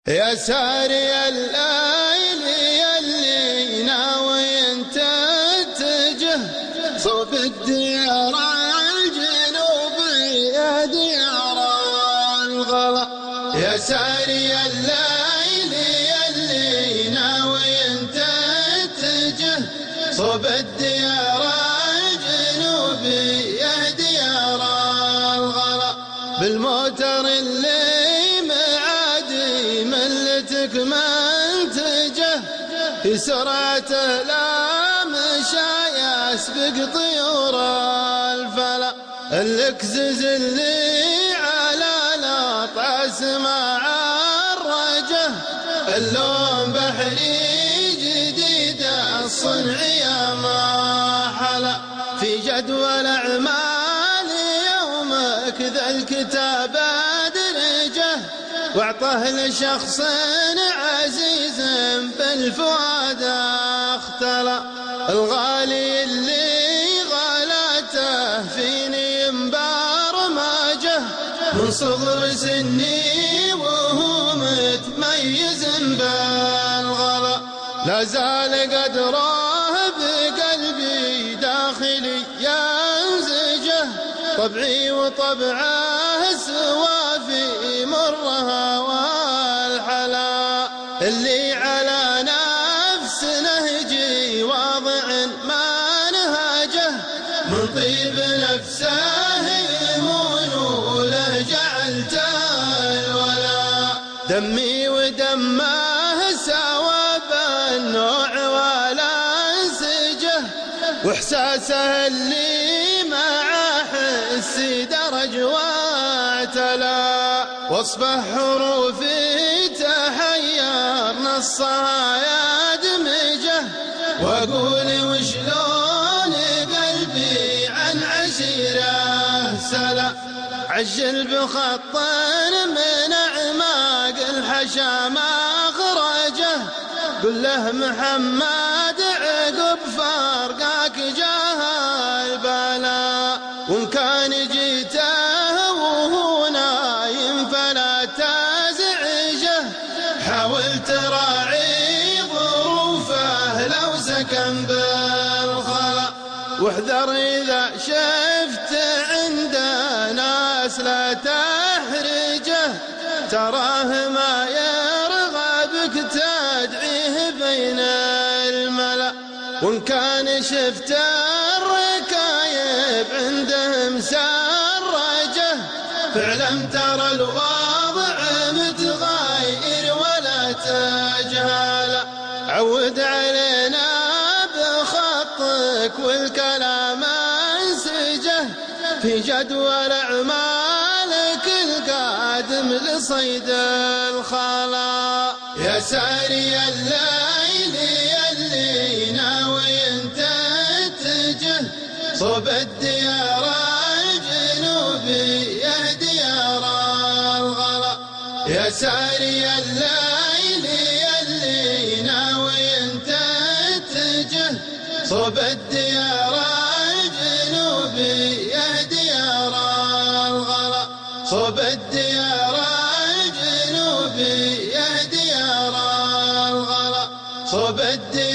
يا ساري الليل يلي ناوي تتجه صوب الديار الجنوبية ديار الغلا. يا ساري الليل يلي ناوي تتجه صوب الديار الجنوبية ديار الغلا. بالموتر اللي منتجه في سرعته لا مشى يسبق طيور الفلا. الكزز اللي على الاطاس مع الرجه اللون بحري جديد الصنع يا ما حلا. في جدول اعمال يومك ذا الكتاب ادرجه واعطه لشخص عزيز بالفؤاد اختلى. الغالي اللي غلاته فيني مبرمجه من صغر سني وهو متميز بالغلا. لا زال قدره بقلبي داخلي ينزجه طبعي وطبعه سوا في مرها والحلا. اللي على نفس نهجي واضع ما نهجه من طيب نفسه يمون وله جعلت الولا. دمي ودمه سوا بالنوع والانسجه واحساسه اللي مع حسي درج واعتلى. وصفه حروفي تحير نصها يدمجه واقول وشلون قلبي عن عشيره سلا. عجل بخط من اعماق الحشا مخرجه قل له محمد عقب فرقك جاه البلا. وان كان جيته وهو نايم فلا تزعجه حاول تراعي ظروفه لو سكن بالخلا. واحذر اذا شفت عنده ناس لا تحرجه تراه ما يرغبك تدعيه بين الملا. وان كان شفت الركايب عندهم سرجه فاعلم ترى الوضع متغير ولا تجهله. عود علينا بخطك والكلام انسجه في جدول اعمالك القادم لصيد الخلا. يا ساري الليل يلي ناوي تتجه صوب الديار الجنوبية ديار الغلا. يا ساري الليل يلي ناوي تتجه صوب الديار الجنوبية ديار الغلا. صوب الديار الجنوبية ديار الغلا. صوب الديار